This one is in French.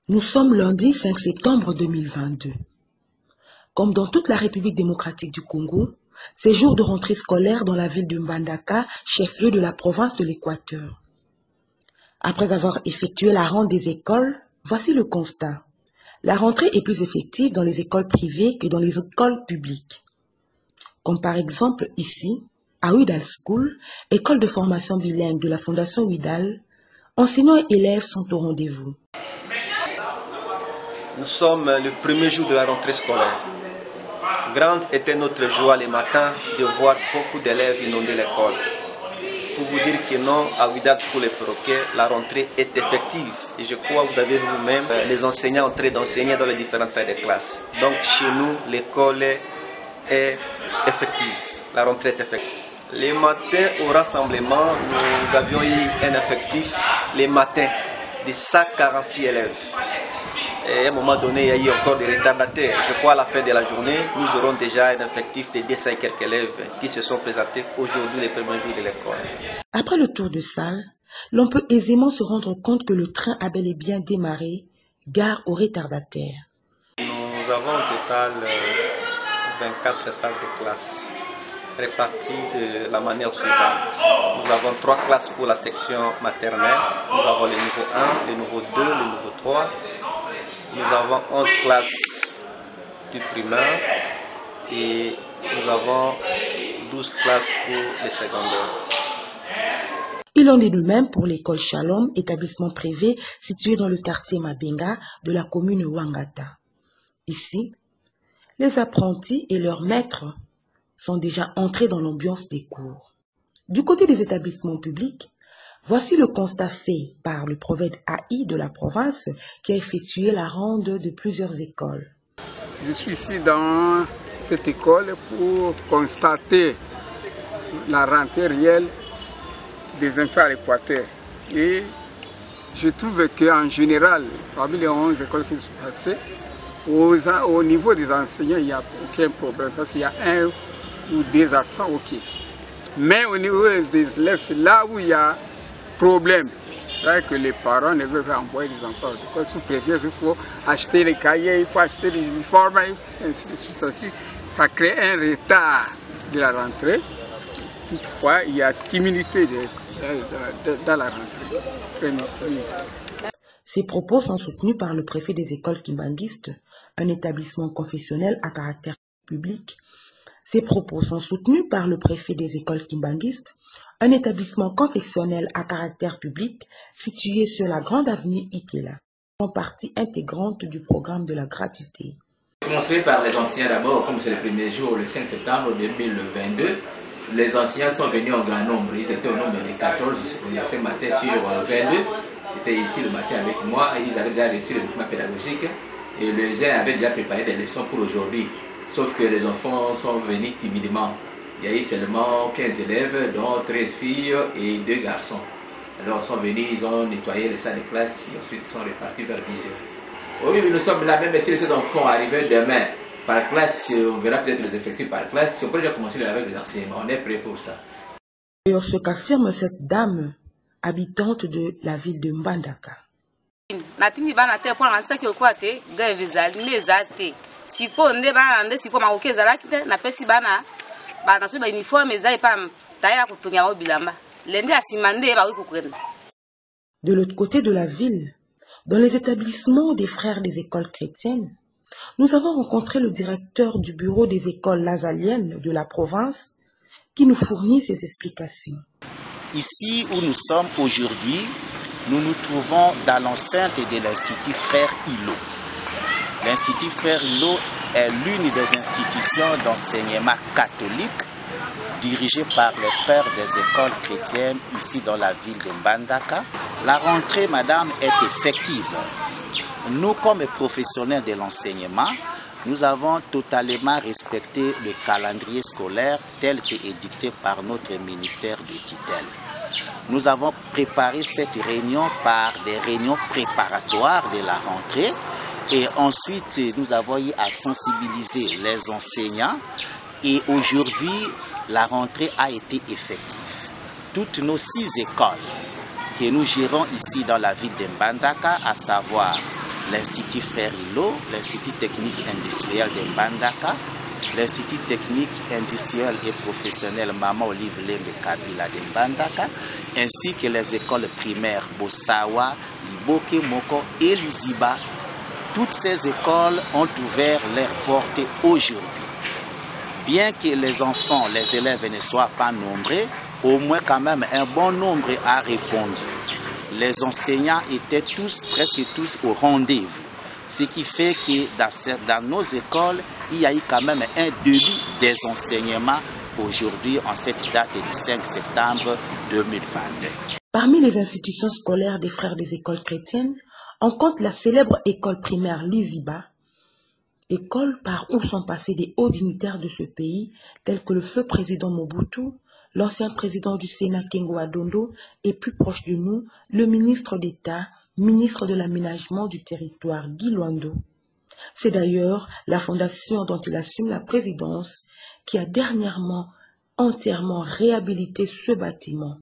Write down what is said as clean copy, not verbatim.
Nous sommes lundi 5 septembre 2022. Comme dans toute la République démocratique du Congo, c'est jour de rentrée scolaire dans la ville de Mbandaka, chef-lieu de la province de l'Équateur. Après avoir effectué la ronde des écoles, voici le constat. La rentrée est plus effective dans les écoles privées que dans les écoles publiques. Comme par exemple ici, à Ouidal School, école de formation bilingue de la Fondation Ouidal, enseignants et élèves sont au rendez-vous. Nous sommes le premier jour de la rentrée scolaire. Grande était notre joie le matin de voir beaucoup d'élèves inonder l'école. Pour vous dire que non, à Ouidal School et Perroquet, la rentrée est effective. Et je crois que vous avez vu vous-même les enseignants en train d'enseigner dans les différentes salles de classe. Donc chez nous, l'école est effective. La rentrée est effective. Les matins au rassemblement, nous avions eu un effectif les matins de 146 élèves. Et à un moment donné, il y a eu encore des retardataires. Je crois à la fin de la journée, nous aurons déjà un effectif de 200 et quelques élèves qui se sont présentés aujourd'hui les premiers jours de l'école. Après le tour de salle, l'on peut aisément se rendre compte que le train a bel et bien démarré, gare aux retardataires. Nous avons au total 24 salles de classe réparties de la manière suivante. Nous avons 3 classes pour la section maternelle. Nous avons le niveau 1, le niveau 2, le niveau 3. Nous avons 11 classes du primaire et nous avons 12 classes pour les secondaires. Il en est de même pour l'école Shalom, établissement privé situé dans le quartier Mabenga de la commune Ouangata. Ici, les apprentis et leurs maîtres sont déjà entrés dans l'ambiance des cours. Du côté des établissements publics, voici le constat fait par le prophète AI de la province qui a effectué la ronde de plusieurs écoles. Je suis ici dans cette école pour constater la rentrée réelle des enfants à l'Équateur. Et je trouve qu'en général, parmi les 11 écoles qui sont passées, au niveau des enseignants, il n'y a aucun problème parce qu'il y a 1 ou 2 absents, ok. Mais au niveau des élèves, c'est là où il y a problème. C'est vrai que les parents ne veulent pas envoyer les enfants à l'école. Sous prétexte, il faut acheter les cahiers, il faut acheter les uniformes, ainsi de suite. Aussi, ça crée un retard de la rentrée. Toutefois, il y a timidité dans la rentrée. Ces propos sont soutenus par le préfet des écoles kimbanguistes, un établissement confessionnel à caractère public. Ces propos sont soutenus par le préfet des écoles kimbanguistes, un établissement confessionnel à caractère public situé sur la grande avenue Ikela, en partie intégrante du programme de la gratuité. Je commencerai par les enseignants d'abord, comme c'est le premier jour, le 5 septembre 2022. Les enseignants sont venus en grand nombre, ils étaient au nombre de 14 ce matin sur 22. Ils étaient ici le matin avec moi et ils avaient déjà reçu le document pédagogique et les uns avaient déjà préparé des leçons pour aujourd'hui. Sauf que les enfants sont venus timidement. Il y a eu seulement 15 élèves, dont 13 filles et 2 garçons. Alors ils sont venus, ils ont nettoyé les salles de classe et ensuite ils sont repartis vers 10 heures. Oui, nous sommes là, même si ces enfants arrivent demain par classe, on verra peut-être les effectifs par classe. On peut déjà commencer avec les enseignements, on est prêt pour ça. Et ce qu'affirme cette dame, habitante de la ville de Mbandaka. Siko nde bana nde siko makoke zalaki te na pesi bana bana so ba uniforme ezai pam tayela kutunya obilamba lende asima nde ba wikukenda. De l'autre côté de la ville, dans les établissements des frères des écoles chrétiennes, nous avons rencontré le directeur du bureau des écoles lazaliennes de la province qui nous fournit ses explications. Ici où nous sommes aujourd'hui, nous nous trouvons dans l'enceinte de l'Institut Frère Hilo. L'Institut Frère Hilo est l'une des institutions d'enseignement catholique dirigée par les frères des écoles chrétiennes ici dans la ville de Mbandaka. La rentrée, madame, est effective. Nous, comme professionnels de l'enseignement, nous avons totalement respecté le calendrier scolaire tel qu'édicté par notre ministère de tutelle. Nous avons préparé cette réunion par des réunions préparatoires de la rentrée. Et ensuite, nous avons eu à sensibiliser les enseignants et aujourd'hui, la rentrée a été effective. Toutes nos 6 écoles que nous gérons ici dans la ville de Mbandaka, à savoir l'Institut Frère Hilo, l'Institut technique industriel de Mbandaka, l'Institut technique industriel et professionnel Mama Olive Lembe Kabila de Mbandaka, ainsi que les écoles primaires Bossawa, Liboke Moko et Liziba. Toutes ces écoles ont ouvert leurs portes aujourd'hui. Bien que les enfants, les élèves ne soient pas nombreux, au moins quand même un bon nombre a répondu. Les enseignants étaient tous, presque tous au rendez-vous. Ce qui fait que dans nos écoles, il y a eu quand même un début des enseignements aujourd'hui en cette date du 5 septembre 2022. Parmi les institutions scolaires des frères des écoles chrétiennes, on compte la célèbre école primaire Liziba, école par où sont passés des hauts dignitaires de ce pays, tels que le feu président Mobutu, l'ancien président du Sénat Kengo Adondo et plus proche de nous, le ministre d'État, ministre de l'aménagement du territoire Guy Luando. C'est d'ailleurs la fondation dont il assume la présidence qui a dernièrement entièrement réhabilité ce bâtiment.